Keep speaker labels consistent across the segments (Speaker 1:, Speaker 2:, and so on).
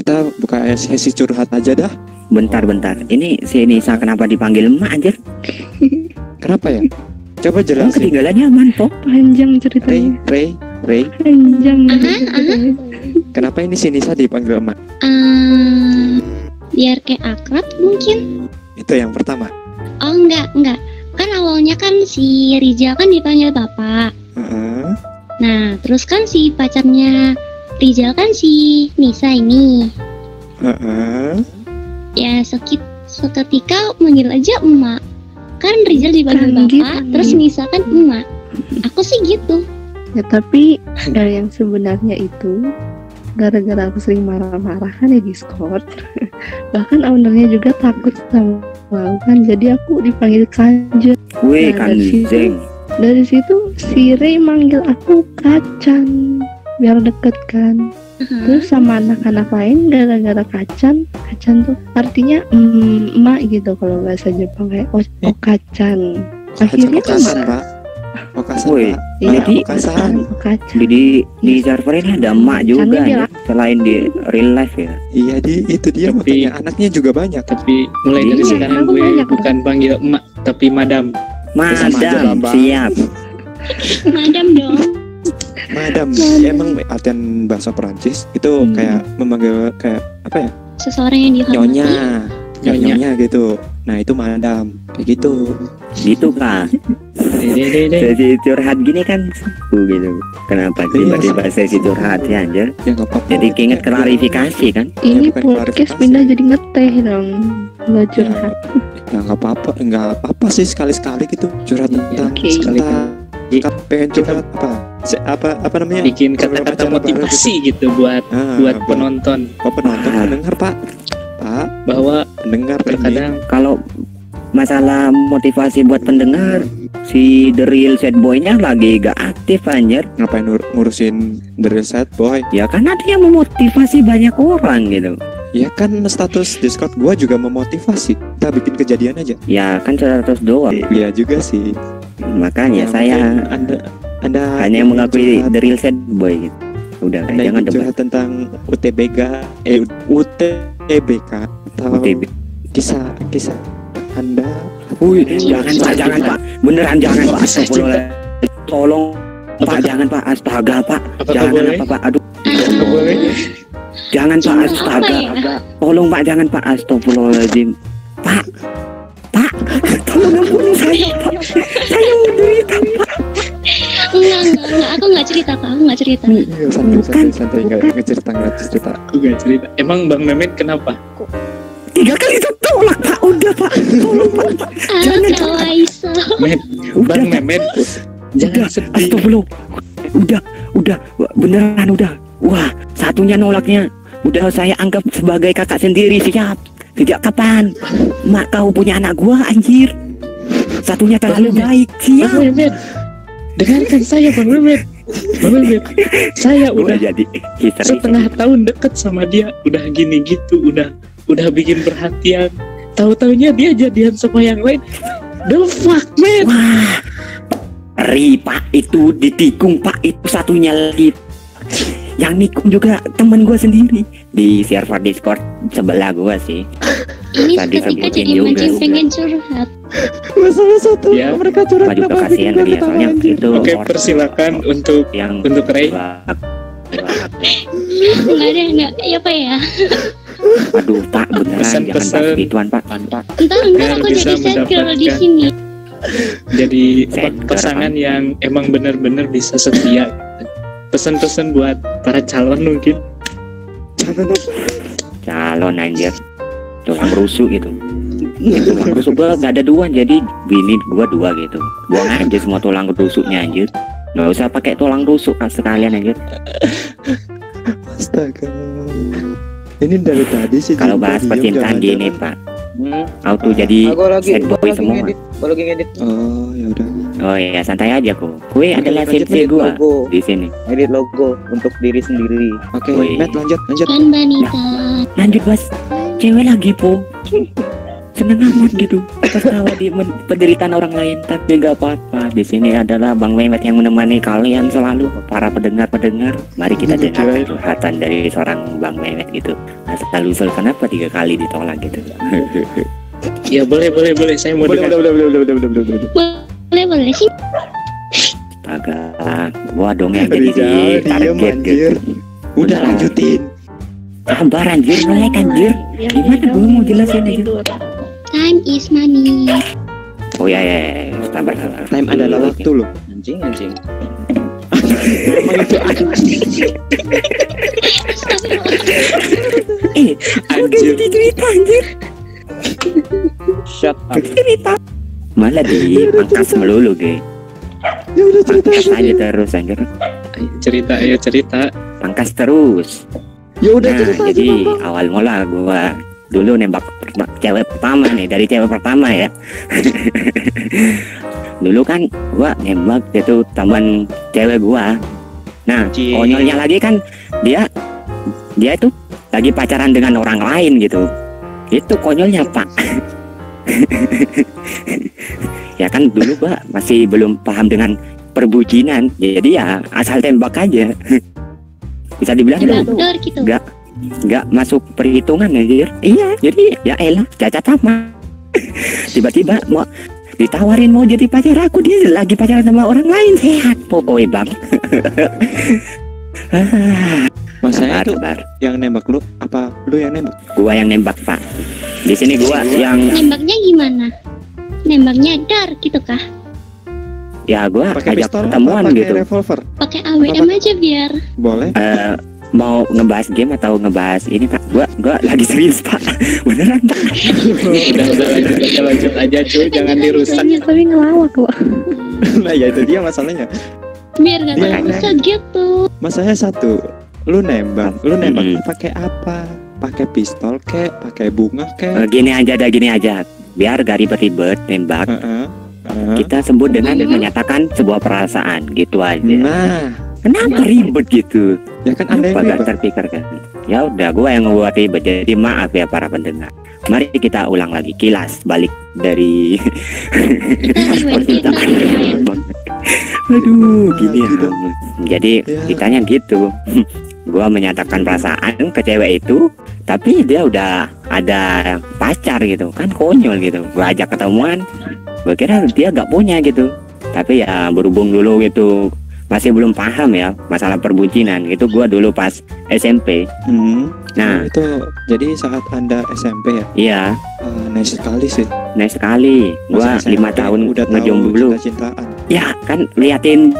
Speaker 1: kita buka sesi curhat aja dah.
Speaker 2: Bentar. Ini si Nisa kenapa dipanggil emak anjir?
Speaker 1: Kenapa ya? Coba
Speaker 2: Oh,
Speaker 1: jelasin.
Speaker 2: ketinggalannya aman kok.
Speaker 3: Panjang ceritanya.
Speaker 1: Ray.
Speaker 3: Panjang.
Speaker 1: Kenapa ini si Nisa dipanggil emak?
Speaker 4: Biar kayak akrab mungkin.
Speaker 1: Itu yang pertama.
Speaker 4: Oh enggak. Kan awalnya kan si Rizal kan dipanggil bapak.
Speaker 1: Heeh.
Speaker 4: Nah, terus kan si pacarnya Rizal kan si Nisa ini.
Speaker 1: Heeh.
Speaker 4: Ya seketika manggil aja emak. Kan Rizal dipanggil
Speaker 3: Kan
Speaker 4: bapak,
Speaker 3: gitu.
Speaker 4: terus Nisa kan emak. Aku sih gitu.
Speaker 3: Ya tapi yang sebenarnya itu gara-gara aku sering marah-marah kan di Discord. Bahkan ownernya juga takut sama aku kan, jadi aku dipanggil Kanjeng.
Speaker 2: Wih,
Speaker 3: Nah,
Speaker 2: Kanjeng.
Speaker 3: Dari situ si Ray manggil aku Kacan biar deket kan. Terus sama anak-anak lain gara-gara Kacan tuh artinya emak gitu kalau bahasa Jepang kayak Okacan. Akhirnya
Speaker 1: Okasan,
Speaker 3: emak.
Speaker 1: Pak. Okasan,
Speaker 2: Woi,
Speaker 1: Pak.
Speaker 3: Iya,
Speaker 2: jadi
Speaker 1: Okasan.
Speaker 3: Okacan.
Speaker 2: di server ini ada emak juga
Speaker 3: Kanjeng
Speaker 2: anjir.
Speaker 3: bilang.
Speaker 2: Selain di real life ya.
Speaker 1: Iya, itu dia
Speaker 5: Tapi-
Speaker 1: makanya anaknya juga banyak.
Speaker 5: Tapi mulai dari
Speaker 2: Iya,
Speaker 5: sekarang
Speaker 3: aku
Speaker 5: gue
Speaker 3: banyak.
Speaker 5: bukan panggil emak tapi madam.
Speaker 1: Sama aja,
Speaker 2: Madam,
Speaker 1: Bang.
Speaker 2: siap.
Speaker 4: Madam dong.
Speaker 1: Madam, emang artian bahasa Perancis itu kayak memanggil kayak apa ya?
Speaker 4: Seseorang yang dihormati.
Speaker 1: Nyonya gitu. Nah, itu madam. Kayak gitu.
Speaker 2: Gitu kan.
Speaker 5: Dede.
Speaker 2: Sesi curhat gini kan seru gitu. Kenapa tiba-tiba sesi curhat ya anjir?
Speaker 1: Ya enggak apa-apa.
Speaker 2: Jadi keinget klarifikasi kan.
Speaker 3: Ini
Speaker 1: bukan
Speaker 3: podcast
Speaker 1: klarifikasi.
Speaker 3: pindah jadi ngeteh dong. Lo curhat.
Speaker 1: Ya enggak apa-apa sih sekali-sekali gitu curhat
Speaker 5: Iya,
Speaker 1: tentang
Speaker 3: oke.
Speaker 1: sekali pengen curhat apa namanya?
Speaker 5: Bikin kata-kata
Speaker 1: Pacaran baru
Speaker 5: motivasi gitu buat
Speaker 1: Ah,
Speaker 5: penonton
Speaker 1: penonton pendengar, Pak.
Speaker 5: bahwa
Speaker 1: Pendengar ini.
Speaker 5: terkadang
Speaker 2: Kalau masalah motivasi buat pendengar, si The Real Sad Boy-nya lagi gak aktif anjir.
Speaker 1: Ngapain ngurusin The Real Sad Boy?
Speaker 2: Ya kan ada yang memotivasi banyak orang gitu.
Speaker 1: Ya kan status Discord gua juga memotivasi. Kita bikin kejadian aja.
Speaker 2: Ya kan 100 doang.
Speaker 1: Iya juga sih.
Speaker 2: Makanya
Speaker 1: Ya,
Speaker 2: saya
Speaker 1: mungkin Anda
Speaker 2: hanya yang mengakui
Speaker 1: curhat-
Speaker 2: The Real Sad Boy gitu. Udah,
Speaker 1: Anda
Speaker 2: jangan
Speaker 1: ingin
Speaker 2: debat.
Speaker 1: curhat tentang UTBK atau
Speaker 2: UTB.
Speaker 1: kisah Anda.
Speaker 2: Wih, jangan Pak. Beneran jangan Pak. Astagfirullah. Tolong Pak, jangan Pak. Astaga Pak.
Speaker 5: Apakah
Speaker 2: Jangan
Speaker 5: boleh?
Speaker 2: apa Pak. Aduh,
Speaker 5: Nggak boleh.
Speaker 2: jangan Pak.
Speaker 4: Apa
Speaker 2: Astaga.
Speaker 4: ya?
Speaker 2: Tolong Pak, jangan Pak. Astagfirullahaladzim. Pak. Tolong ampuni saya Pak. Saya menderita Pak.
Speaker 4: Enggak, aku enggak cerita, Pak. Aku enggak cerita.
Speaker 1: Iya, santai nggak cerita.
Speaker 5: Aku gak cerita. Emang Bang Mehmet kenapa?
Speaker 2: 3 kali itu tolak Pak. Udah Pak. Tolong Pak. Jangan Pak.
Speaker 4: Kawaisa.
Speaker 5: Bang
Speaker 2: Udah,
Speaker 5: Mehmet jangan
Speaker 2: Udah,
Speaker 5: sedih.
Speaker 2: astagfirullah. Udah, beneran udah. Wah, satunya nolaknya. Udah saya anggap sebagai kakak sendiri, siap. Sejak kapan? Mak kau punya anak gua, anjir. Satunya terlalu baik,
Speaker 5: Bang
Speaker 2: siap.
Speaker 5: Mehmet, dengarkan saya Bang Mehmet. Bang Mehmet, saya udah
Speaker 2: jadi history.
Speaker 5: setengah tahun deket sama dia, udah gini gitu, udah bikin perhatian. Tahu-taunya dia jadian sama yang lain. The fuck man.
Speaker 2: Wah, Pak, itu ditikung Pak, itu satunya lagi. Yang nikung juga teman gua sendiri di server Discord sebelah gua sih.
Speaker 4: Ini
Speaker 2: Tadi
Speaker 4: seketika
Speaker 2: sebutin
Speaker 4: jadi
Speaker 2: juga.
Speaker 4: mancing pengen curhat.
Speaker 1: Masa tuh
Speaker 5: Ya.
Speaker 1: mereka curhat
Speaker 2: Gua juga kasihan ke dia soalnya itu
Speaker 5: Oke,
Speaker 2: orang
Speaker 5: persilakan untuk
Speaker 2: yang
Speaker 5: Ray.
Speaker 4: Enggak. Ya Pak ya.
Speaker 2: Aduh Pak, beneran jangan
Speaker 5: Pesan-pesan.
Speaker 2: bahas gituan Pak.
Speaker 4: Entar
Speaker 5: Biar
Speaker 4: aku
Speaker 5: bisa
Speaker 4: jadi sad girl di
Speaker 5: mendapatkan-
Speaker 4: sini.
Speaker 5: jadi
Speaker 2: Sad girl,
Speaker 5: pasangan yang emang benar-benar bisa setia. Pesan-pesan buat para calon mungkin.
Speaker 2: Calon anjir, tulang rusuk gitu. Tulang rusuk gua gak ada dua, jadi bini gua 2 gitu. Buang aja semua tulang rusuknya anjir. Nggak usah pakai tulang rusuk sekalian anjir.
Speaker 1: Astaga. Ini dari tadi sih.
Speaker 2: Kalau bahas percintaan gini Pak, auto jadi sad boy semua.
Speaker 6: Gua lagi ngedit
Speaker 1: Oh, ya udah.
Speaker 2: Oh iya, santai aja kok. Gue adalah sensei gua
Speaker 6: logo,
Speaker 2: di sini.
Speaker 6: edit logo untuk diri sendiri.
Speaker 1: Oke,
Speaker 2: Wih.
Speaker 1: Matt lanjut.
Speaker 4: Kan Banita.
Speaker 2: Lanjut Bas, cewek lagi po. seneng amat gitu tertawa di penderitaan orang lain. Tapi nggak apa-apa, di sini adalah Bang Mehmet yang menemani kalian selalu, para pendengar. Mari kita dengar curhatan dari seorang Bang Mehmet gitu. Asal usul kenapa 3 kali ditolak gitu.
Speaker 5: Ya boleh. Saya mau dengar.
Speaker 4: Boleh sih.
Speaker 2: Astaga, gua dong yang jadi
Speaker 1: Rizal, diam
Speaker 2: target
Speaker 1: anjir.
Speaker 2: gitu.
Speaker 1: Udah lanjutin.
Speaker 2: Sabar anjir, melek anjir. Gimana gue mau jelasin aja.
Speaker 4: Time is money.
Speaker 2: Oh ya, sabar.
Speaker 1: Time adalah waktu loh.
Speaker 6: Anjing.
Speaker 1: Emang itu
Speaker 5: Anjir.
Speaker 2: Di cerita anjir.
Speaker 6: Shut up.
Speaker 2: Cerita. Malah dipangkas melulu, ge.
Speaker 1: ya udah cerita.
Speaker 2: Pangkas aja terus anjir.
Speaker 5: Ayo cerita.
Speaker 2: Pangkas terus.
Speaker 1: Ya udah
Speaker 2: Nah,
Speaker 1: cerita.
Speaker 2: jadi awal mula gua dulu nembak cewek pertama nih, dari cewek pertama ya. Dulu kan gua nembak itu teman cewek gua. Nah,
Speaker 6: Cik.
Speaker 2: konyolnya lagi kan dia itu lagi pacaran dengan orang lain gitu. Itu konyolnya, Pak. Ya kan dulu gua masih belum paham dengan perbucinan. Jadi ya asal tembak aja. Bisa dibilang itu
Speaker 4: Dor gitu.
Speaker 2: nggak masuk perhitungan anjir. Iya, jadi ya elah cacat sama. Tiba-tiba mau ditawarin mau jadi pacar aku, dia lagi pacaran sama orang lain. Sehat pokoknya bang.
Speaker 1: Masanya tuh
Speaker 2: Sabar.
Speaker 1: yang nembak lu apa lu yang nembak?
Speaker 2: Gua yang nembak pak. Di sini gua yang
Speaker 4: Nembaknya gimana? Nembaknya dar gitu kah?
Speaker 2: ya gua
Speaker 1: Pakai
Speaker 2: ajak
Speaker 1: pistol
Speaker 2: ketemuan
Speaker 1: apa pakai
Speaker 2: gitu.
Speaker 1: revolver?
Speaker 4: Pakai AWM aja biar.
Speaker 1: Boleh.
Speaker 2: Mau ngebahas game atau ngebahas ini pak? Gua lagi serius pak. Beneran pak.
Speaker 5: Udah lanjut aja cuy, jangan dirusak.
Speaker 3: Tapi ngelawak kok.
Speaker 1: Nah ya itu dia masalahnya.
Speaker 4: Biar gak
Speaker 1: Iya.
Speaker 4: bisa gitu.
Speaker 1: Masalahnya satu, lu nembak
Speaker 2: Mm-mm.
Speaker 1: pakai apa? Pakai pistol kek, pakai bunga kek?
Speaker 2: Gini aja. Biar gak ribet-ribet nembak.
Speaker 1: Heeh.
Speaker 2: Kita sebut dengan menyatakan sebuah perasaan gitu aja.
Speaker 1: Nah,
Speaker 2: Kenapa ribet gitu?
Speaker 1: ya kan anda yang
Speaker 2: Apa gak
Speaker 1: ribet.
Speaker 2: terpikirkan? Ya udah, gua yang ngebuat ribet. Jadi maaf ya para pendengar. Mari kita ulang lagi, kilas balik dari.
Speaker 4: Kita rewind.
Speaker 2: Aduh, gini
Speaker 1: gitu.
Speaker 2: ya. Jadi
Speaker 1: Ya.
Speaker 2: ditanya gitu. Gua menyatakan perasaan ke cewek itu, tapi dia udah ada pacar gitu, kan konyol gitu. Gua ajak ketemuan, gua kira dia gak punya gitu. Tapi ya berhubung dulu gitu masih belum paham ya masalah perbucinan. Itu gua dulu pas SMP. Nah,
Speaker 1: Itu jadi saat anda SMP ya?
Speaker 2: iya,
Speaker 1: Nice sekali sih.
Speaker 2: nah sekali gua
Speaker 1: Masa
Speaker 2: 5
Speaker 1: SMP
Speaker 2: tahun
Speaker 1: udah tahu
Speaker 2: ngejomblo.
Speaker 1: cinta-cintaan.
Speaker 2: Ya kan liatin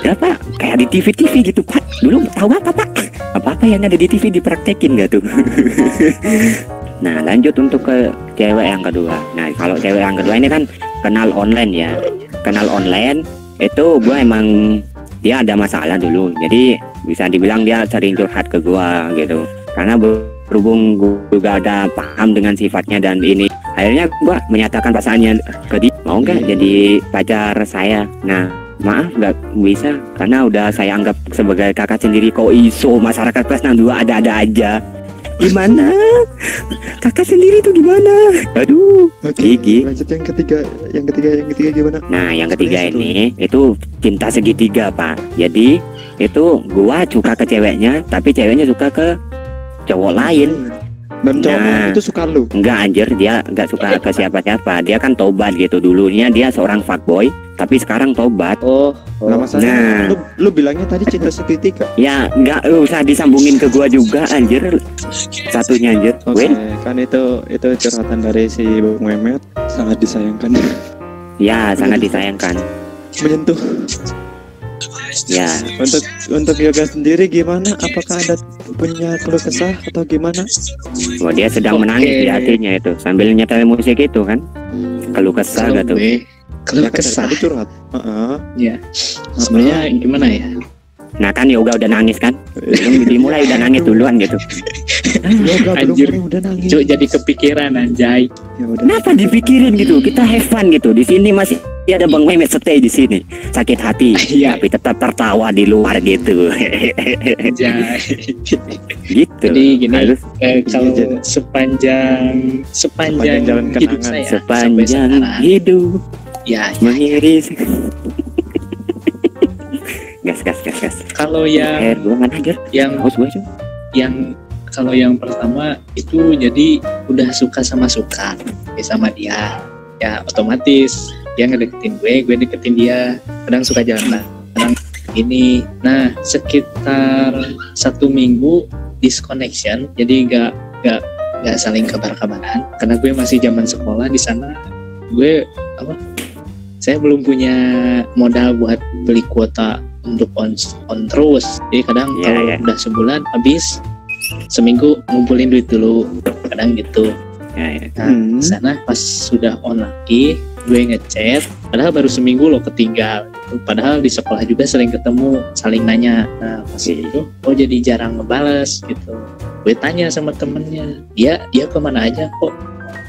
Speaker 2: apa kayak di TV gitu Pak. Dulu tahu apa Apa yang ada di TV dipraktekin gak tuh? Nah lanjut untuk ke cewek yang kedua. Nah kalau cewek yang kedua ini kan kenal online ya. Kenal online itu gue emang dia ada masalah dulu. Jadi bisa dibilang dia sering curhat ke gue gitu. Karena berhubung gue juga ada paham dengan sifatnya dan ini, akhirnya gue menyatakan perasaannya ke dia. Mau nggak jadi pacar saya? Nah maaf nggak bisa karena udah saya anggap sebagai kakak sendiri. Kok iso masyarakat kelas 62 ada-ada aja. Gimana? Kakak sendiri tuh gimana? Aduh,
Speaker 1: Oke,
Speaker 2: gigi.
Speaker 1: lanjut yang ketiga gimana?
Speaker 2: Nah, yang ketiga
Speaker 1: Sebenarnya
Speaker 2: ini itu cinta segitiga, Pak. Jadi itu gua suka ke ceweknya, tapi ceweknya suka ke cowok lain.
Speaker 1: Dan cowoknya
Speaker 2: Nah.
Speaker 1: itu suka lu.
Speaker 2: Enggak anjir, dia enggak suka ke siapa-siapa. Dia kan tobat gitu. Dulunya dia seorang fuckboy, tapi sekarang tobat.
Speaker 1: Nah, masalahnya
Speaker 2: Nah.
Speaker 1: lu bilangnya tadi cinta segitiga.
Speaker 2: Ya enggak usah disambungin ke gua juga anjir. Satunya anjir.
Speaker 1: Oke,
Speaker 2: Win.
Speaker 1: kan itu curhatan dari si Bang Mehmet, sangat disayangkan.
Speaker 2: Ya, sangat disayangkan.
Speaker 1: Menyentuh.
Speaker 2: Ya,
Speaker 1: Untuk yoga sendiri gimana? Apakah Anda punya keluh kesah atau gimana?
Speaker 2: wah dia sedang
Speaker 5: Oke.
Speaker 2: menangis di hatinya itu sambil nyetel musik itu kan. Keluh kesah gitu.
Speaker 5: Kalau
Speaker 1: Ya kan
Speaker 5: kesah,
Speaker 1: tadi curhat. Heeh.
Speaker 5: ya sebenarnya gimana ya?
Speaker 2: Nah kan yoga udah nangis kan. Belum dimulai udah nangis duluan gitu.
Speaker 1: Yoga belum
Speaker 5: Anjir.
Speaker 1: mulai udah nangis.
Speaker 5: Cuk jadi kepikiran anjay.
Speaker 1: Ya udah.
Speaker 2: Kenapa dipikirin gitu? Kita have fun gitu. Di sini masih ada Bang Mehmet stay di sini. Sakit hati,
Speaker 5: Iya.
Speaker 2: tapi tetap tertawa di luar gitu.
Speaker 5: Anjay.
Speaker 2: Gitu.
Speaker 5: Jadi gini,
Speaker 2: Harus
Speaker 5: kalau
Speaker 1: Jadi-
Speaker 5: sepanjang
Speaker 1: jalan
Speaker 5: hidup
Speaker 1: kenangan,
Speaker 5: saya sampai
Speaker 2: sepanjang
Speaker 5: sekarang,
Speaker 2: hidup
Speaker 5: ya
Speaker 2: mengiris. gas.
Speaker 5: kalau yang
Speaker 2: Air gua mana aja? Haus gua cuy.
Speaker 5: kalau yang pertama itu jadi udah suka sama dia, ya otomatis dia ngedeketin gue deketin dia, kadang suka jalan kadang gini. Nah sekitar 1 minggu disconnection, jadi nggak saling kabar-kabaran karena gue masih zaman sekolah di sana. Saya belum punya modal buat beli kuota untuk on terus, jadi kadang
Speaker 2: Iya,
Speaker 5: kalau
Speaker 2: iya.
Speaker 5: udah sebulan habis, seminggu ngumpulin duit dulu, kadang gitu.
Speaker 2: Ya.
Speaker 5: Nah, sana pas sudah on lagi, gue ngechat, padahal baru seminggu loh ketinggal. Padahal di sekolah juga sering ketemu, saling nanya. Nah, pas itu, jadi jarang ngebales gitu. Gue tanya sama temennya, dia kemana aja kok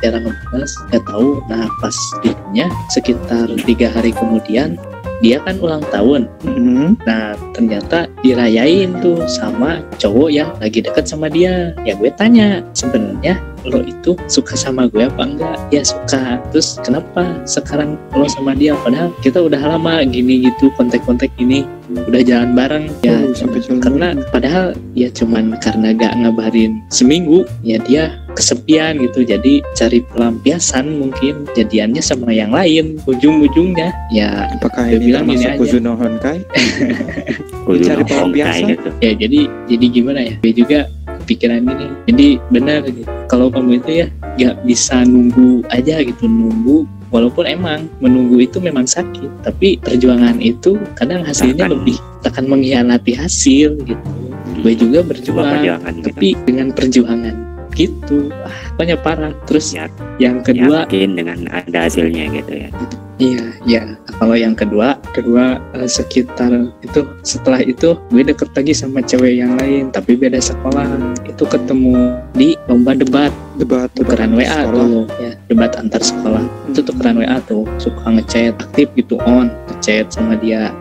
Speaker 5: jarang ngebales, gak tahu. Nah, pas ditanya, sekitar 3 hari kemudian, dia kan ulang tahun. Nah, ternyata dirayain tuh sama cowok yang lagi deket sama dia. Ya gue tanya, sebenarnya lo itu suka sama gue apa enggak? Ya suka. Terus kenapa sekarang lo sama dia? Padahal kita udah lama gini gitu, kontak-kontak ini, udah jalan bareng. Ya
Speaker 1: Sampai jalan
Speaker 5: karena padahal ya cuman karena gak ngabarin seminggu, ya dia kesepian gitu, jadi cari pelampiasan, mungkin jadiannya sama yang lain. Ujung-ujungnya ya
Speaker 1: Apakah
Speaker 5: Dia
Speaker 1: ini
Speaker 5: bilang gini
Speaker 1: termasuk
Speaker 5: aja.
Speaker 1: Kuzunohon Kai?
Speaker 2: Kudu
Speaker 1: Cari
Speaker 2: nongkrong
Speaker 1: pelampiasan.
Speaker 2: kayak gitu.
Speaker 5: ya jadi gimana ya, gue juga kepikiran gini, jadi benar gitu, kalau kamu itu ya gak bisa nunggu aja gitu, nunggu walaupun emang menunggu itu memang sakit, tapi perjuangan itu kadang hasilnya
Speaker 2: Takkan-
Speaker 5: lebih takkan mengkhianati hasil gitu. Gue juga
Speaker 2: Coba
Speaker 5: berjuang,
Speaker 2: perjuangan gitu.
Speaker 5: tapi dengan perjuangan gitu, pokoknya parah. Terus
Speaker 2: Ya,
Speaker 5: yang kedua,
Speaker 2: yakin dengan ada hasilnya gitu ya.
Speaker 5: iya. Kalau yang kedua sekitar itu, setelah itu gue deket lagi sama cewek yang lain, tapi beda sekolah. Itu ketemu di lomba debat tukeran WA
Speaker 1: sekolah.
Speaker 5: tuh, ya debat antar sekolah. Itu tukeran WA tuh, suka ngechat aktif gitu, ngechat sama dia,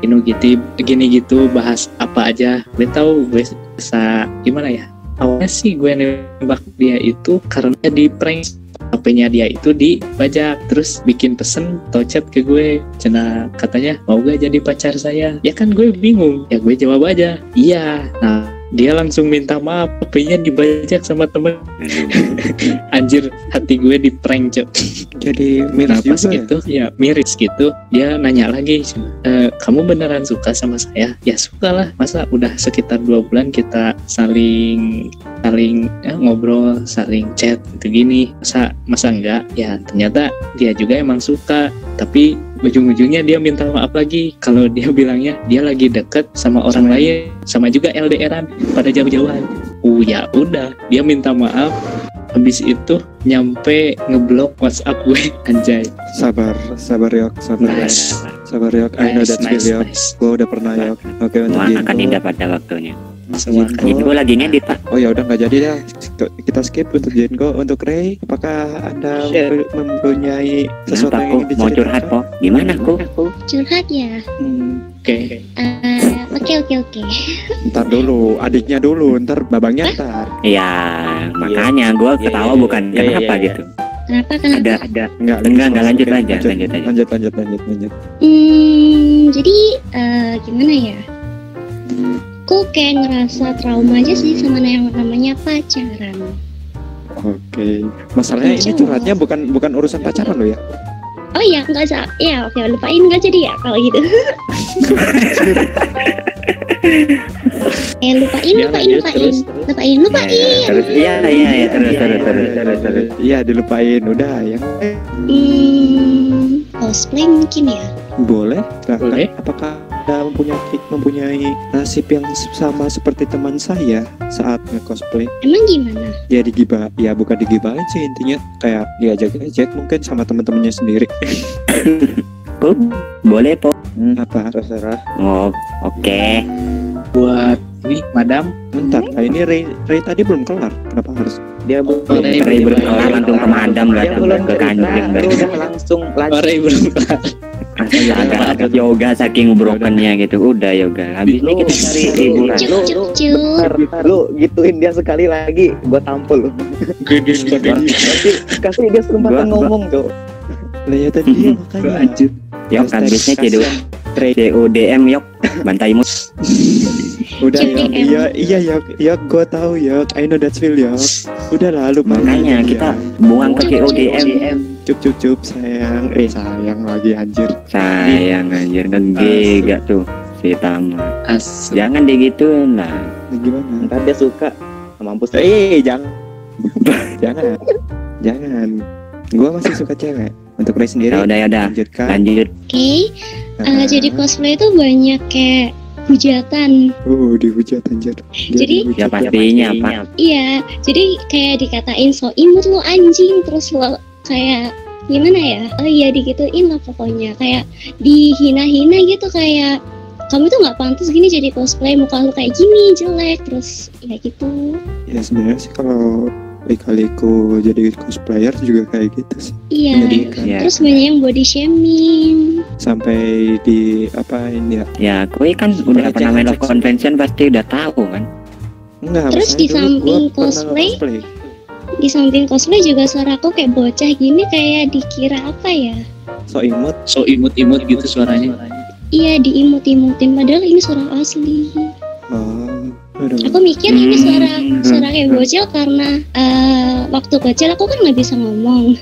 Speaker 5: gini gitu, bahas apa aja. Gue tahu gue bisa gimana ya. Awalnya sih gue nembak dia itu karena di prank, HP-nya dia itu dibajak, terus bikin pesen atau chat ke gue, katanya mau gak jadi pacar saya. Ya kan gue bingung, ya gue jawab aja iya. Nah dia langsung minta maaf, HP-nya dibajak sama temen. Anjir, hati gue di prank, Cok.
Speaker 1: Jadi
Speaker 5: Nah
Speaker 1: miris
Speaker 5: pas
Speaker 1: juga ya?
Speaker 5: gitu ya miris gitu, dia nanya lagi, kamu beneran suka sama saya? Ya suka lah, masa udah sekitar 2 bulan kita saling ngobrol, saling chat gitu gini, masa enggak? Ya ternyata dia juga emang suka, tapi ujung-ujungnya dia minta maaf lagi kalau dia bilangnya dia lagi deket sama orang lain, sama juga LDRan pada jauh-jauhan. Ya udah, dia minta maaf. Habis itu nyampe ngeblok WhatsApp gue. Anjay.
Speaker 1: Sabar yok,
Speaker 5: Nice.
Speaker 1: sabar yok. I know that feel yok. Gue udah pernah yok. Oke, untuk
Speaker 2: Semua akan
Speaker 1: Jinko.
Speaker 2: indah pada waktunya.
Speaker 5: Semua
Speaker 1: Jinko.
Speaker 5: kan.
Speaker 2: Ini lagi ngedit Pak.
Speaker 1: Oh ya udah nggak jadi dah. Kita skip untuk Jinko. Untuk Ray, apakah Anda
Speaker 6: Shit.
Speaker 1: mempunyai sesuatu
Speaker 2: Kenapa
Speaker 1: yang
Speaker 2: kok
Speaker 1: ingin
Speaker 2: mau curhat
Speaker 1: diceritakan?
Speaker 2: kok? Gimana kok?
Speaker 4: Curhat ya.
Speaker 5: Oke.
Speaker 4: Oke.
Speaker 1: Ntar dulu, adiknya dulu, ntar babangnya ntar.
Speaker 2: Ya makanya gue
Speaker 6: Iya,
Speaker 2: ketawa
Speaker 6: iya,
Speaker 2: bukan
Speaker 6: iya,
Speaker 2: kenapa
Speaker 6: iya.
Speaker 2: gitu.
Speaker 4: Kenapa?
Speaker 2: Ada.
Speaker 1: Enggak,
Speaker 2: lanjut
Speaker 1: Oke,
Speaker 2: aja.
Speaker 1: lanjut.
Speaker 4: Jadi gimana ya? Aku kayak ngerasa trauma aja sih sama yang namanya pacaran.
Speaker 1: Oke. Masalahnya ini curhatnya bukan urusan pacaran lo ya.
Speaker 4: Oh iya, nggak usah. Ya oke, lupain nggak jadi ya kalau gitu. lupain.
Speaker 2: Terus terus.
Speaker 1: Iya, dilupain udah ya.
Speaker 4: Cosplay mungkin ya.
Speaker 1: Boleh. Silahkan.
Speaker 5: Boleh.
Speaker 1: Apakah Anda mempunyai nasib yang sama seperti teman saya saat nge-cosplay?
Speaker 4: Emang gimana?
Speaker 1: Ya digibah, ya bukan digibahin sih intinya, kayak diajak-ajak mungkin sama teman-temannya sendiri.
Speaker 2: Po, boleh po.
Speaker 1: Apa?
Speaker 6: Terserah.
Speaker 2: Oh, oke.
Speaker 5: Buat ini madam,
Speaker 1: Bentar, nah ini Ray tadi belum kelar. Kenapa harus?
Speaker 6: Dia belum
Speaker 2: Ray belum kelar langsung ke madam, nggak
Speaker 6: Dia belum
Speaker 2: ke kanjeng.
Speaker 6: cerita, dia udah langsung lanjut.
Speaker 5: Ray belum kelar.
Speaker 2: agak yoga saking brokennya gitu. Udah yoga. Habis ini kita cari hiburan.
Speaker 6: Lu gituin dia sekali lagi, gua tampol lu. Nanti kasih dia kesempatan ngomong tuh.
Speaker 1: Lah ya tadi dia makanya.
Speaker 2: Yok kan biasanya CODM yok bantai mut.
Speaker 1: Udah ya gue tahu ya, I know that feel ya. Udah lalu
Speaker 2: Makanya kita buang ke CODM.
Speaker 1: Cup sayang, sayang lagi anjir.
Speaker 2: Sayang anjir ngege gak tuh si Tama. Jangan digituin lah.
Speaker 1: Gimana?
Speaker 6: Ntar dia suka mampus.
Speaker 1: Jangan. Gue masih suka cewek. Untuk Ray sendiri.
Speaker 2: Udah. Lanjut.
Speaker 4: Oke. Jadi cosplay itu banyak kayak hujatan.
Speaker 1: Dihujat anjir.
Speaker 4: Jadi
Speaker 2: Ya pastinya apa?
Speaker 4: iya, jadi kayak dikatain so imut lo anjing, terus lo kayak gimana ya? Oh iya digituin lah pokoknya, kayak dihina-hina gitu, kayak kamu tuh nggak pantas gini jadi cosplay, muka lu kayak gini jelek, terus ya gitu.
Speaker 1: Ya sebenarnya sih kalau kali-kaliku jadi cosplayer juga kayak gitu sih.
Speaker 4: Iya.
Speaker 2: Ya.
Speaker 4: Terus banyak yang body shaming.
Speaker 1: Sampai di apain ya?
Speaker 2: Ya, kue kan udah pernah main Love Convention pasti udah tahu kan.
Speaker 1: Enggak.
Speaker 4: Terus di samping cosplay, di samping cosplay juga suaraku kayak bocah gini, kayak dikira apa ya?
Speaker 1: So
Speaker 5: imut gitu suaranya.
Speaker 4: Iya, diimut-imutin padahal ini suara asli. Aku mikir ini suara kayak bocil karena waktu kecil aku kan nggak bisa ngomong,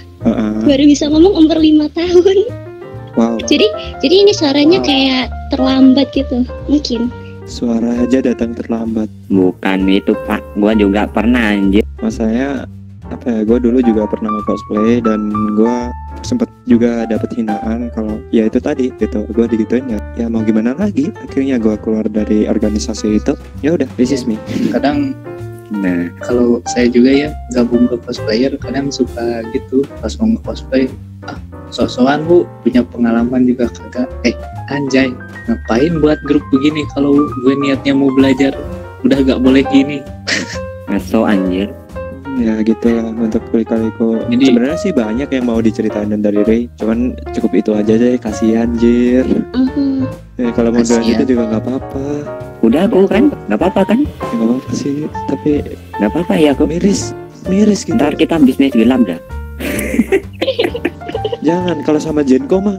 Speaker 4: baru bisa ngomong umur 5 tahun.
Speaker 1: Wow.
Speaker 4: Jadi ini suaranya kayak terlambat gitu mungkin.
Speaker 1: Suara aja datang terlambat.
Speaker 2: Bukan itu Pak, gua juga pernah anjir.
Speaker 1: Masanya apa ya? Gue dulu juga pernah cosplay dan gue sempet juga dapat hinaan kalau ya itu tadi gitu. Gue digituin ya mau gimana lagi. Akhirnya gue keluar dari organisasi itu. Ya udah, this is me.
Speaker 5: Kadang kalau saya juga ya gabung ke cosplayer, kadang suka gitu pas mau nge-cosplay, sok-sokan bu punya pengalaman juga kagak, anjay ngapain buat grup begini kalau gue niatnya mau belajar, udah gak boleh gini.
Speaker 2: Ngeso anjir.
Speaker 1: Ya gitu lah untuk kali-kaliku.
Speaker 5: Jadi
Speaker 1: sebenarnya sih banyak yang mau diceritain dari Ray, cuman cukup itu aja deh, kasihan anjir. Kalau mau doang itu juga nggak apa-apa.
Speaker 2: Udah aku kan, nggak apa-apa kan?
Speaker 1: Ya, nggak apa-apa sih, tapi
Speaker 2: nggak apa-apa ya aku.
Speaker 1: Miris gitu.
Speaker 2: Ntar kita bisnis gelap dah.
Speaker 1: Jangan, kalau sama Jenko mah,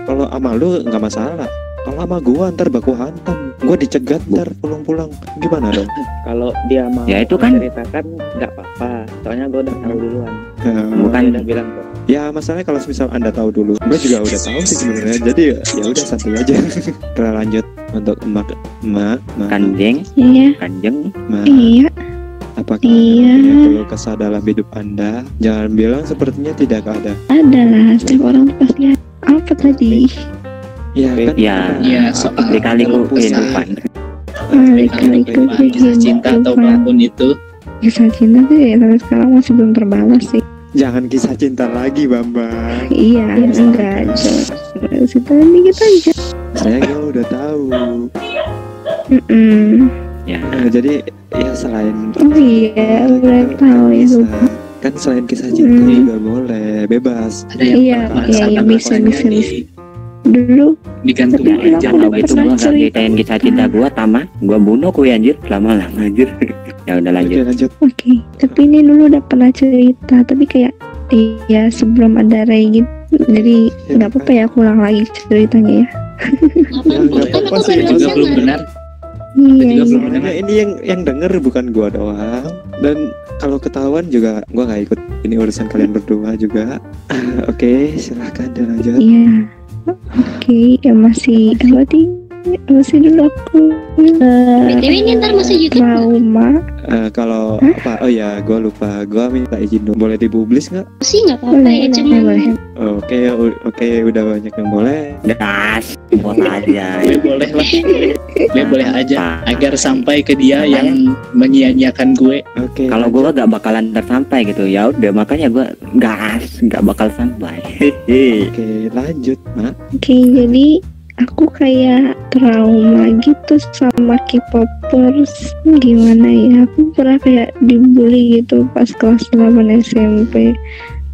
Speaker 1: kalau sama lu nggak masalah. Kalau sama gua ntar baku hantam, gua dicegat ntar pulang-pulang. Gimana dong?
Speaker 6: Kalau dia mau
Speaker 2: Ya itu kan
Speaker 6: ceritakan nggak apa-apa, soalnya gue udah tahu duluan.
Speaker 2: bukan
Speaker 6: Dia udah bilang kok.
Speaker 1: Ya masalahnya kalau misal Anda tahu dulu, gua juga udah tahu sih sebenarnya. Jadi ya udah santai aja. Kita lanjut untuk emak
Speaker 2: kanjeng.
Speaker 3: Iya.
Speaker 2: Kanjeng.
Speaker 3: Iya.
Speaker 1: Apakah
Speaker 3: Iya.
Speaker 1: yang perlu kesah dalam hidup Anda? Jangan bilang sepertinya tidak ada.
Speaker 3: Adalah setiap orang tuh pasti ada. Apa tadi?
Speaker 1: Ya kan?
Speaker 5: ya soal
Speaker 2: Kali-kaliku kehidupan.
Speaker 3: Kali-kaliku
Speaker 5: kisah cinta atau apapun itu.
Speaker 3: Kisah cinta tuh ya sampai sekarang masih belum terbalas sih.
Speaker 1: Jangan kisah cinta lagi, Bambang.
Speaker 3: Iya, enggak aja. Kita dikit aja.
Speaker 1: Saya udah tahu.
Speaker 2: Ya.
Speaker 1: Nah, jadi ya selain
Speaker 3: Oh iya, udah tahu ya.
Speaker 1: bisa, kan selain kisah cinta juga boleh bebas.
Speaker 5: Ada yang
Speaker 3: Iya,
Speaker 5: pernah
Speaker 3: iya,
Speaker 5: sama
Speaker 3: bisa,
Speaker 5: pacarnya
Speaker 3: bisa. Dulu
Speaker 5: digantung
Speaker 3: Tapi
Speaker 5: aja
Speaker 3: aku
Speaker 2: Kalau
Speaker 3: nggak
Speaker 2: gitu
Speaker 3: pernah
Speaker 2: gua nggak
Speaker 3: cerita.
Speaker 2: ceritain kisah cinta gua, Tama. Gua bunuh kuy anjir, lama-lama anjir. Ya udah lanjut.
Speaker 1: Oke, lanjut.
Speaker 3: oke. Tapi ini dulu udah pernah cerita, tapi kayak iya sebelum ada Ray gitu. Jadi
Speaker 1: Ya,
Speaker 3: nggak apa-apa ya aku ulang lagi ceritanya ya.
Speaker 1: nggak
Speaker 4: Kan
Speaker 1: apa-apa
Speaker 4: aku
Speaker 1: sih,
Speaker 4: baru
Speaker 5: juga belum
Speaker 4: dengar.
Speaker 5: benar.
Speaker 3: Iya,
Speaker 5: juga belum
Speaker 3: iya.
Speaker 5: benar.
Speaker 1: Nah, ini yang denger bukan gua doang, dan kalau ketahuan juga gua nggak ikut. Ini urusan kalian berdua juga. Oke, silahkan lanjut.
Speaker 3: Iya. Oke, ya masih masih dulu aku
Speaker 4: BTW ini ntar masih YouTube nggak?
Speaker 3: trauma.
Speaker 1: Kalau apa? Oh ya, gua lupa. Gua minta izin dong. Boleh dipublis nggak?
Speaker 4: Sih nggak apa-apa ya, cuma
Speaker 3: boleh.
Speaker 1: Oke, udah banyak yang boleh.
Speaker 2: Das, buat aja.
Speaker 5: Boleh lah. Boleh aja agar sampai ke dia yang menyia-nyiakan gue.
Speaker 1: Oke.
Speaker 2: Kalau gua gak bakalan tersampai gitu, ya udah makanya gua gak bakal sampai.
Speaker 1: Oke, lanjut, Mak.
Speaker 3: Oke, jadi aku kayak trauma gitu sama K-popers. Gimana ya? Aku pernah kayak dibully gitu pas kelas 8 SMP.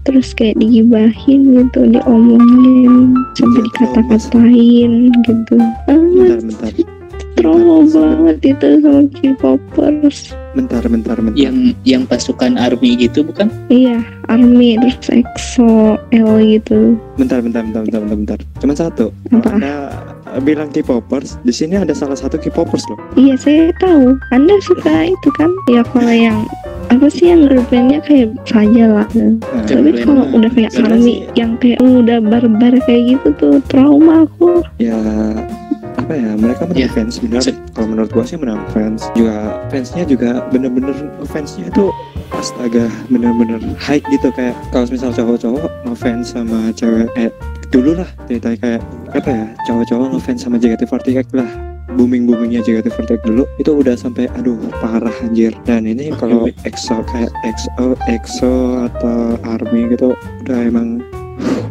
Speaker 3: terus kayak digibahin gitu, diomongin, sampai dikata-katain gitu.
Speaker 1: Bentar.
Speaker 3: Trauma banget itu sama K-popers.
Speaker 1: Bentar.
Speaker 5: Yang pasukan army gitu bukan?
Speaker 3: Iya, ARMY terus EXO, L gitu.
Speaker 1: Bentar. Cuman satu.
Speaker 3: Apa?
Speaker 1: Anda bilang K-popers, di sini ada salah satu K-popers loh.
Speaker 3: Iya, saya tahu. Anda suka itu kan? Ya kalau yang apa sih yang girl bandnya kayak saja lah. Tapi kalau udah kayak ARMY yang kayak udah barbar kayak gitu tuh trauma aku.
Speaker 1: Ya apa ya, mereka menang fans benar. Kalau menurut gua sih menang fans juga, fansnya juga bener-bener fansnya itu astaga, bener-bener high gitu. Kayak kalau misal cowok-cowok ngefans sama cewek dulu lah ceritanya kayak apa ya, cowok-cowok ngefans sama JKT48 lah, boomingnya JKT48 dulu itu udah sampai aduh parah anjir. Dan ini kalau EXO kayak EXO atau ARMY gitu udah emang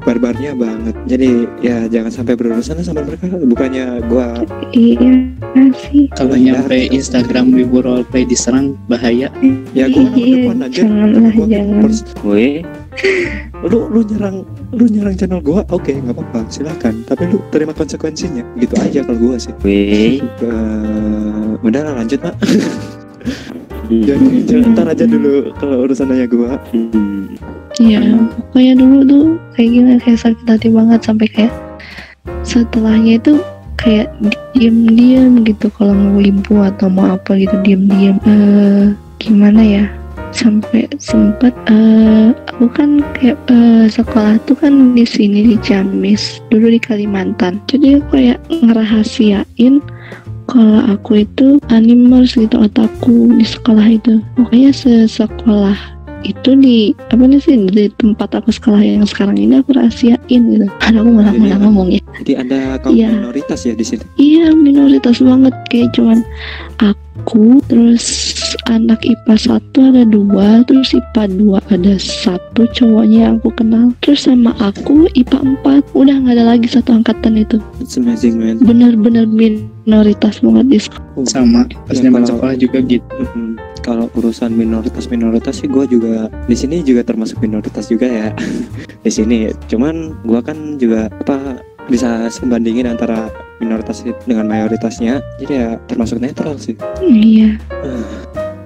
Speaker 1: barbarnya banget. Jadi ya jangan sampai berurusan sama mereka. Bukannya gua
Speaker 3: Iya sih.
Speaker 5: Kalau nyampe Instagram Wibu Roleplay diserang bahaya.
Speaker 1: Ya gua depan aja.
Speaker 3: Jangan.
Speaker 2: Weh,
Speaker 1: Lu nyerang channel gua, oke, nggak apa-apa, silakan. Tapi lu terima konsekuensinya. Gitu aja kalau gua sih.
Speaker 2: weh.
Speaker 1: Udah lanjut, Mak. Jadi ntar aja dulu kalau urusan nanya gua.
Speaker 3: Iya, pokoknya dulu tuh kayak gini, kayak sakit hati banget sampai kayak setelahnya itu kayak diem gitu kalau ngewibu atau mau apa gitu, diem. Gimana ya? Sampai sempet aku kan kayak sekolah tuh kan di sini di Ciamis, dulu di Kalimantan. Jadi aku kayak ngerahasiain kalau aku itu animers gitu, otaku di sekolah itu. Pokoknya sekolah itu di di tempat aku sekolah yang sekarang ini aku rahasiain gitu. Aku malah ngomong ya.
Speaker 1: Jadi ada kaum minoritas ya di sini.
Speaker 3: Iya, minoritas banget, kayak cuman aku, terus anak IPA 1 ada 2, terus IPA 2 ada 1 cowoknya yang aku kenal, terus sama aku IPA 4, udah nggak ada lagi satu angkatan itu.
Speaker 1: It's amazing, man.
Speaker 3: Bener-bener minoritas banget di sekolah.
Speaker 5: Sama pas zaman sekolah juga gitu.
Speaker 1: Kalau urusan minoritas sih gue juga di sini juga termasuk minoritas juga ya. Di sini cuman gue kan juga bisa membandingin antara minoritas dengan mayoritasnya, jadi ya termasuk netral sih.
Speaker 3: Iya.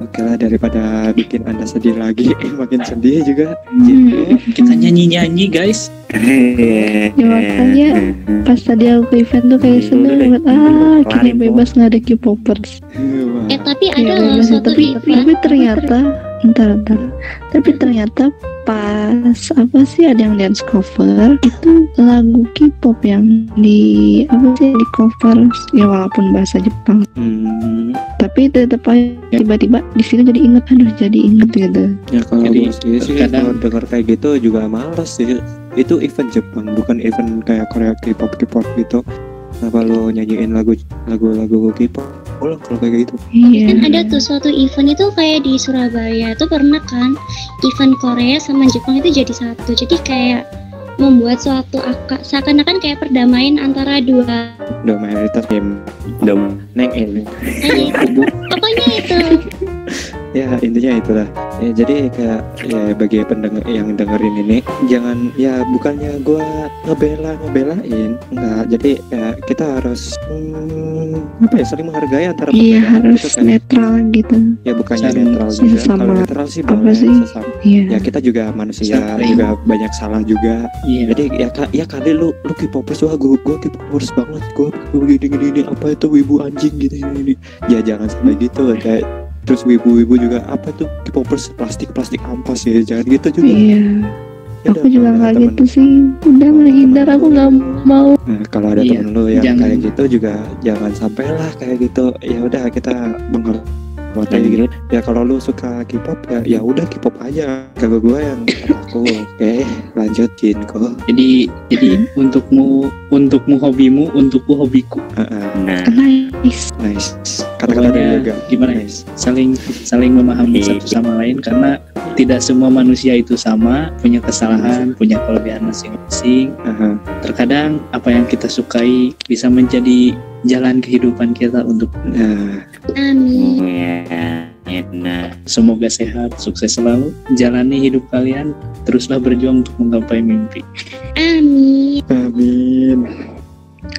Speaker 1: Oke lah, daripada bikin anda sedih lagi, makin sedih juga.
Speaker 5: Kita nyanyi guys.
Speaker 3: Ya makanya pas tadi aku event tuh kayak seneng banget, akhirnya bebas nggak ada K-popers.
Speaker 4: Tapi ada loh suatu event.
Speaker 3: Tapi ternyata tapi ternyata pas ada yang dance cover itu lagu K-pop yang di cover ya, walaupun bahasa Jepang. Tapi tetap aja tiba-tiba di situ jadi inget gitu.
Speaker 1: Ya kalau gue sih kalau dengar kayak gitu juga malas sih. Itu event Jepang, bukan event kayak Korea K-pop gitu. Kenapa lo nyanyiin lagu K-pop? Kalau kayak gitu.
Speaker 3: Iya.
Speaker 4: Kan ada tuh suatu event itu kayak di Surabaya tuh pernah kan, event Korea sama Jepang itu jadi satu. Jadi kayak membuat suatu seakan-akan kayak perdamaian antara dua
Speaker 1: mayoritas
Speaker 2: ini.
Speaker 4: Pokoknya itu.
Speaker 1: Ya intinya itulah ya. Jadi kayak ya bagi pendengar yang dengerin ini, jangan ya, bukannya gue ngebelain enggak. Jadi ya kita harus saling menghargai antara
Speaker 3: iya, harus
Speaker 1: gitu kan.
Speaker 3: netral gitu.
Speaker 1: Ya bukannya netral juga. Kalau netral sih boleh sesama.
Speaker 3: Iya.
Speaker 1: Ya kita juga manusia, juga banyak salah juga.
Speaker 5: Iya.
Speaker 1: Jadi ya kali lu K-popers, wah gue K-popers banget, gue gini apa itu wibu anjing gini. Ya jangan sampai gitu kayak. Terus wibu juga apa tuh K-popers plastik ampas ya, jangan gitu juga.
Speaker 3: Iya.
Speaker 1: Ya
Speaker 3: aku juga nggak gitu sih, udah menghindar, aku nggak mau.
Speaker 1: Nah, kalau ada temen lu yang kayak gitu juga jangan sampailah kayak gitu. Ya udah kita menghormati gitu. Ya kalau lu suka K-pop ya udah K-pop aja. Kalau gue yang aku oke, lanjut Jinko.
Speaker 5: Jadi untukmu hobimu, untukku hobiku.
Speaker 3: Nice.
Speaker 1: Kata-kata juga
Speaker 5: gimana?
Speaker 1: Nice.
Speaker 5: Saling memahami satu sama lain, karena tidak semua manusia itu sama, punya kesalahan, punya kelebihan masing-masing. Terkadang apa yang kita sukai bisa menjadi jalan kehidupan kita untuk
Speaker 4: Amin.
Speaker 2: Nah,
Speaker 5: Semoga sehat, sukses selalu, jalani hidup kalian, teruslah berjuang untuk menggapai mimpi.
Speaker 4: Amin.
Speaker 1: Amin.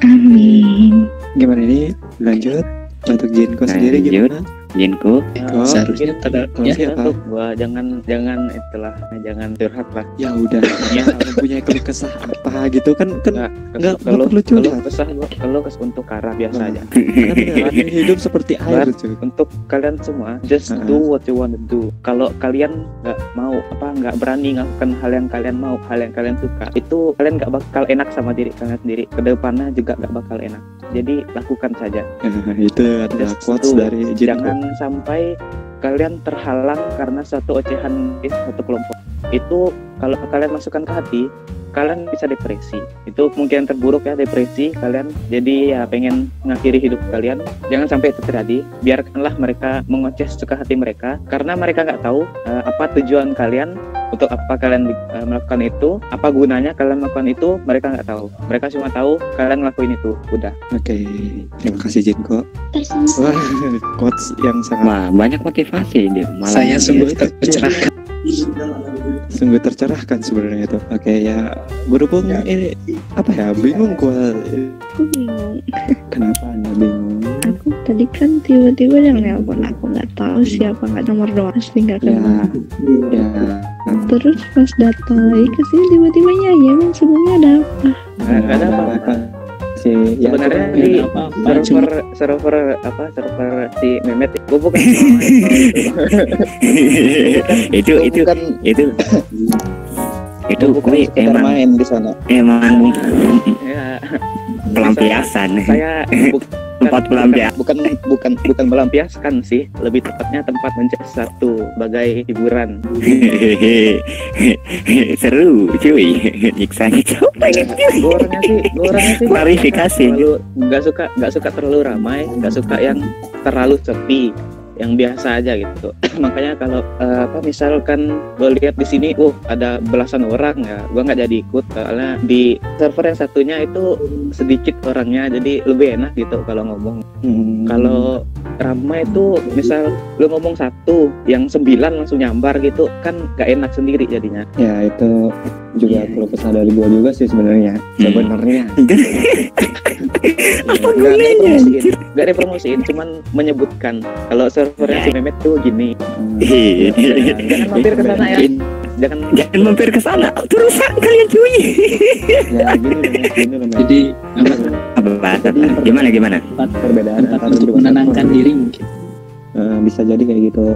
Speaker 3: Amin.
Speaker 1: Gimana ini? Lanjut. Untuk Jinko sendiri
Speaker 2: Lanjut.
Speaker 1: gimana?
Speaker 2: Jinko,
Speaker 1: Kok?
Speaker 5: Seharusnya
Speaker 1: Kalau
Speaker 5: ya,
Speaker 1: siapa?
Speaker 6: Gua jangan curhat lah.
Speaker 1: Ya udah, ya mempunyai keluh kesah apa gitu kan nggak
Speaker 6: Kalau
Speaker 1: perlu curhat.
Speaker 6: kalau untuk arah biasa aja.
Speaker 1: Karena beneran hidup seperti air cuy.
Speaker 6: Untuk kalian semua, just do what you want to do. Kalau kalian nggak berani melakukan hal yang kalian mau, hal yang kalian suka, itu kalian nggak bakal enak sama diri kalian sendiri. Kedepannya juga nggak bakal enak. Jadi lakukan saja.
Speaker 1: Itu adalah
Speaker 6: Just
Speaker 1: quotes
Speaker 6: do.
Speaker 1: dari Jinko.
Speaker 6: Jangan sampai kalian terhalang karena satu ocehan di satu kelompok. Itu kalau kalian masukkan ke hati, kalian bisa depresi. Itu kemungkinan terburuk ya, depresi kalian. Jadi ya pengen mengakhiri hidup kalian. Jangan sampai itu terjadi. Biarkanlah mereka mengoceh suka hati mereka, karena mereka nggak tahu apa tujuan kalian, untuk apa kalian melakukan itu, apa gunanya kalian melakukan itu. Mereka nggak tahu. Mereka cuma tahu kalian ngelakuin itu. Udah.
Speaker 1: Oke, terima kasih Jinko.
Speaker 4: Tersisa.
Speaker 1: Wah, quotes yang sangat
Speaker 2: wah banyak motivasi dia. Malah
Speaker 5: Saya sungguh tercerahkan.
Speaker 1: sungguh tercerahkan sebenarnya itu. Oke ya, berhubung ini apa ya, bingung gua.
Speaker 3: Aku bingung.
Speaker 1: Kenapa anda bingung?
Speaker 3: Aku tadi kan tiba-tiba yang nelpon, aku nggak tahu siapa, nggak nomor doang, pasti nggak
Speaker 1: Ya,
Speaker 3: kenal.
Speaker 1: ya.
Speaker 3: Terus pas datang lagi ke sini tiba-tiba ya emang sebelumnya ada apa?
Speaker 6: Nggak ada apa-apa.
Speaker 1: Sih, ya,
Speaker 6: Sebenarnya
Speaker 1: itu-
Speaker 6: di
Speaker 5: apa-apa, cuma
Speaker 6: server si Mehmet, gue bukan
Speaker 2: itu gue
Speaker 6: sekedar
Speaker 2: emang
Speaker 6: main di sana. Ya,
Speaker 2: pelampiasan.
Speaker 6: saya
Speaker 2: Tempat pelampiasan.
Speaker 6: bukan melampiaskan sih, lebih tepatnya tempat mencari satu sebagai hiburan.
Speaker 2: Seru cuy, nyiksanya coba
Speaker 6: Gue orangnya sih
Speaker 2: klarifikasi.
Speaker 6: terlalu nggak suka terlalu ramai, nggak suka yang terlalu sepi, yang biasa aja gitu. Makanya kalau misalkan gue lihat di sini, ada belasan orang ya, gue nggak jadi ikut karena di server yang satunya itu sedikit orangnya, jadi lebih enak gitu kalau ngomong. Kalau ramai itu misal lu ngomong satu, yang 9 langsung nyambar gitu kan nggak enak sendiri jadinya.
Speaker 1: ya itu juga perlu kesal dari gua juga sih sebenarnya. Sebenarnya.
Speaker 2: Apa
Speaker 6: Nggak dipromosiin, cuman menyebutkan kalau servernya si Mehmet tuh gini. Jangan mampir ke sana ya. Jangan
Speaker 2: mampir ke sana, terusan kalian cuy.
Speaker 1: Ya gini loh.
Speaker 5: Jadi
Speaker 2: Gimana?
Speaker 1: Perbedaan
Speaker 5: tempat
Speaker 1: antara
Speaker 5: untuk
Speaker 1: dua
Speaker 5: menenangkan
Speaker 1: satu.
Speaker 5: diri mungkin.
Speaker 1: Bisa jadi kayak gitu.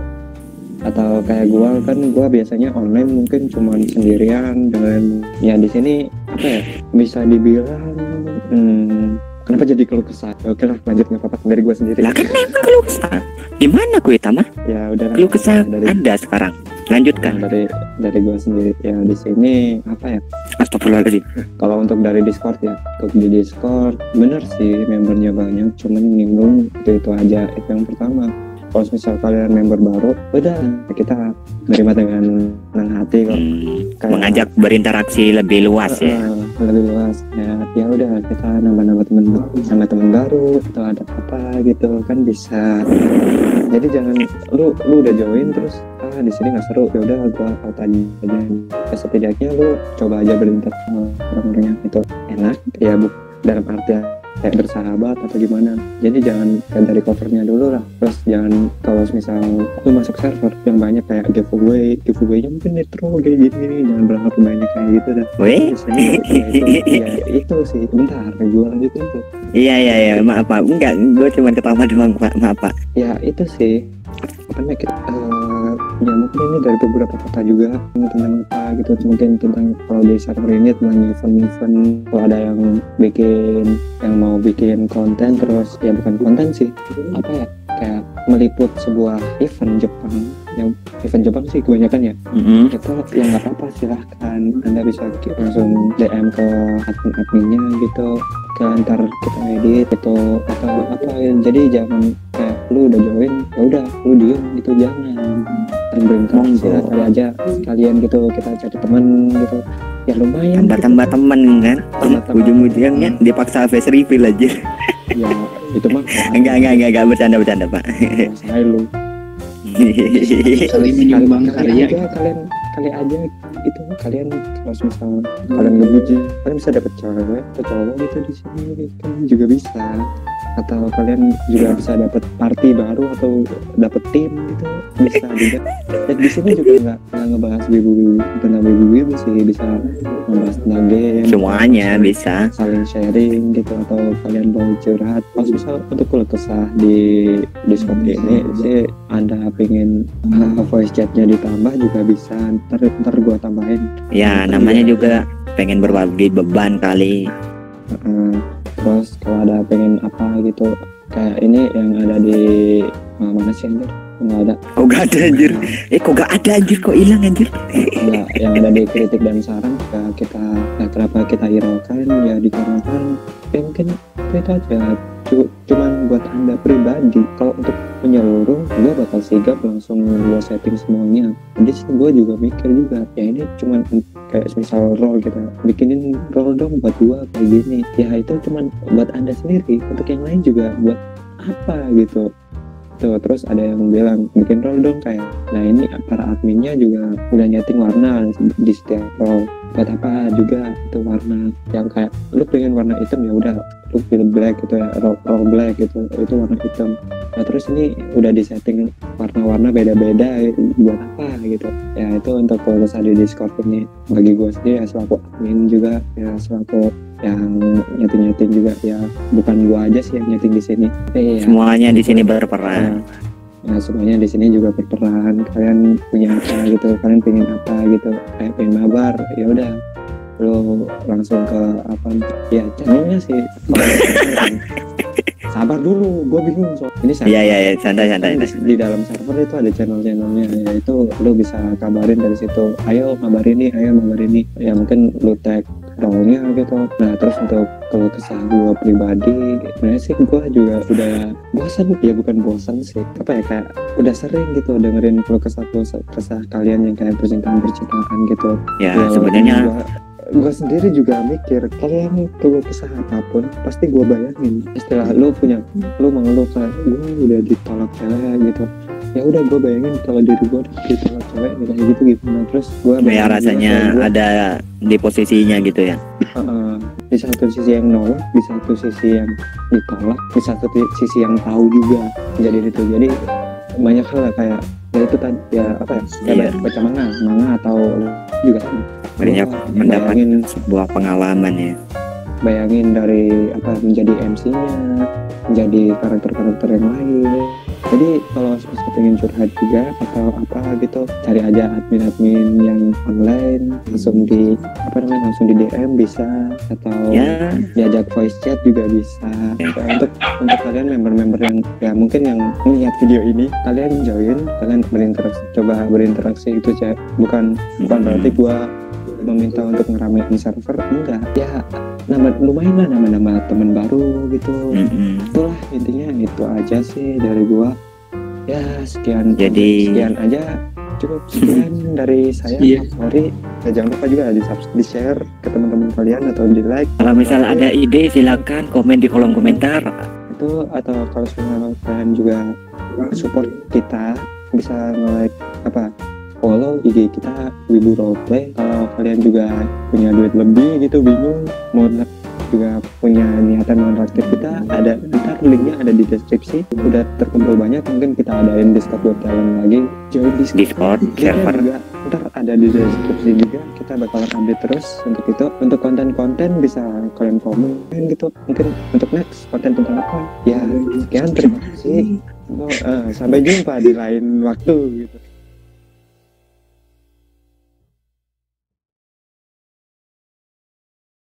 Speaker 1: Atau kayak gua biasanya online mungkin cuma sendirian, dan ya di sini apa ya, bisa dibilang kenapa jadi keluh kesah. Oke lah, lanjut, nggak apa-apa, dari gua sendiri.
Speaker 2: Lah kan memang keluh kesah. Gimana gue Tama?
Speaker 1: Ya udah lah.
Speaker 2: Keluh kesah
Speaker 1: dari
Speaker 2: Anda sekarang. Lanjutkan.
Speaker 1: dari gua sendiri ya di sini apa ya,
Speaker 2: Astagfirullahaladzim.
Speaker 1: kalau untuk dari Discord ya, untuk di Discord bener sih membernya banyak, cuman nimbrung itu aja. Itu yang pertama. Kalau misal kalian member baru, udah kita menerima dengan senang hati kok. Kayak-
Speaker 2: Mengajak berinteraksi lebih luas ya.
Speaker 1: lebih luas ya udah, kita nambah teman baru atau ada apa gitu kan bisa. Jadi jangan lu udah join terus di sini nggak seru, ya udah gua out aja. Setidaknya lu coba aja berinteraksi sama orang-orangnya, itu enak ya, dalam artian kayak bersahabat atau gimana. Jadi jangan kayak dari covernya dulu lah. Terus jangan, kalau misal lu masuk server yang banyak kayak giveaway-nya mungkin netro kayak gini, jangan berharap banyak kayak gitu dah.
Speaker 2: Weh.
Speaker 1: Itu sih, bentar gue lanjutin tuh.
Speaker 2: Iya, maaf Pak. Enggak, gue cuma ketawa doang Pak. Maaf Pak.
Speaker 1: Ya itu sih, apa namanya, ya mungkin ini dari beberapa kota juga tentang apa gitu, mungkin tentang kalau di server ini tentang event kalau ada yang mau bikin konten, terus ya bukan konten sih, apa ya, kayak meliput sebuah event Jepang sih kebanyakan ya. Itu ya nggak apa-apa, silahkan Anda bisa langsung DM ke adminnya gitu, ke ntar kita edit itu atau apa ya. Jadi jangan kayak lu udah join ya udah lu diem gitu, jangan berinteraksi lah, kali aja sekalian gitu, kita cari teman gitu ya, lumayan
Speaker 2: Tambah temen kan.
Speaker 1: Tambah-tambah.
Speaker 2: Ujung-ujungnya dipaksa face reveal aja.
Speaker 1: ya itu mah
Speaker 2: Enggak bercanda Pak.
Speaker 1: saya lu
Speaker 5: saling menyumbang
Speaker 1: kali
Speaker 5: karya.
Speaker 1: aja kali aja itu kalian kalau misal kalian ngebuji kalian bisa dapet cewek atau cowok gitu di sini kan juga bisa, atau kalian juga bisa dapet party baru atau dapet tim gitu bisa juga. Dan di sini juga nggak ngebahas wibu tentang wibu sih, bisa ngebahas tentang game,
Speaker 2: Semuanya bisa.
Speaker 1: saling sharing gitu, atau kalian mau curhat. Kalau misal untuk keluh kesah di Discord ini sih, Anda pengen voice chatnya ditambah juga bisa, ntar gua tambahin.
Speaker 2: Ya namanya juga pengen berbagi beban kali.
Speaker 1: Terus kalau ada pengen apa gitu kayak ini yang ada di mana sih anjir? Nggak ada.
Speaker 2: Kok gak ada anjir? Kok gak ada anjir? Kok hilang anjir?
Speaker 1: Nggak, yang ada di kritik dan saran juga kita kenapa kita hiraukan ya dikarenakan ya mungkin itu aja cuman buat Anda pribadi. Kalau untuk menyeluruh gue bakal sigap langsung gue setting semuanya. Jadi sih gue juga mikir juga ya ini cuman kayak misal roll kita bikinin roll dong buat gue kayak gini ya, itu cuman buat Anda sendiri. Untuk yang lain juga buat apa gitu tuh. Terus ada yang bilang bikin roll dong kayak, nah ini para adminnya juga udah nyeting warna di setiap roll. Buat apa juga itu warna yang kayak lu pengen warna hitam ya udah lu pilih black gitu ya, roll black gitu, itu warna hitam. Nah terus ini udah disetting warna-warna beda-beda buat apa gitu ya. Itu untuk keluarga di Discord ini bagi gue sendiri ya selaku admin juga ya, selaku yang nyeting juga ya, bukan gua aja sih yang nyeting di sini. Ya,
Speaker 2: Semuanya di sini berperan.
Speaker 1: Ya semuanya di sini juga berperan. Kalian punya apa gitu, kalian pengen apa gitu, kayak pengen mabar ya udah lo langsung ke apa ya channelnya sih. Sabar dulu, gue bingung soal ini.
Speaker 2: Iya santai.
Speaker 1: Di dalam server itu ada channelnya ya, itu lo bisa kabarin dari situ, ayo ngabarin nih ya, mungkin lo tag rollnya gitu. Nah terus untuk kalau kesah gue pribadi sebenarnya sih gue juga udah bosan ya, bukan bosan sih apa ya, kayak udah sering gitu dengerin kalau kesah kalian yang kayak percintaan gitu
Speaker 2: Ya sebenarnya
Speaker 1: gue sendiri juga mikir kalian kalau kesah apapun pasti gue bayangin istilah lu mengeluh kayak gue udah ditolak cewek gitu ya udah gue bayangin kalau diri gue ditolak cewek kayak gitu gimana. Terus gue
Speaker 2: ya rasanya ada di posisinya gitu ya.
Speaker 1: Di satu sisi yang nolak, di satu sisi yang ditolak, di satu sisi yang tahu juga jadi itu. Jadi banyak hal lah kayak ya itu tadi ya apa ya, kayak baca manga atau juga sama.
Speaker 2: Banyak mendapat sebuah pengalaman ya.
Speaker 1: Bayangin dari apa menjadi MC-nya, menjadi karakter yang lain. Jadi kalau pengen curhat juga atau apa gitu, cari aja admin yang online, langsung di langsung di DM bisa, atau diajak voice chat juga bisa. Ya, untuk kalian member-member yang ya mungkin yang melihat video ini, kalian join, kalian berinteraksi itu aja. Bukan berarti gua meminta untuk ngeramein server, enggak ya, lumayan lah nama teman baru gitu. Itulah intinya, itu aja sih dari gua ya. Sekian aja, cukup sekian dari saya. Sorry ya, jangan lupa juga di share ke teman-teman kalian atau di like.
Speaker 2: Kalau misal ada ide silakan komen di kolom komentar
Speaker 1: itu, atau kalau kalian juga support kita bisa nge-like follow IG kita Wibu Roleplay. Kalau kalian juga punya duit lebih gitu, bingung mau juga punya niatan menraktir kita, ada ntar linknya ada di deskripsi. Udah terkumpul banyak, mungkin kita adain Discord buat kalian lagi, join Discord server juga, ntar ada di deskripsi juga. Kita bakalan update terus untuk itu. Untuk konten-konten bisa kalian komen gitu, mungkin untuk next konten tentang apa ya. Sekian, terima kasih. Sampai jumpa di lain waktu gitu.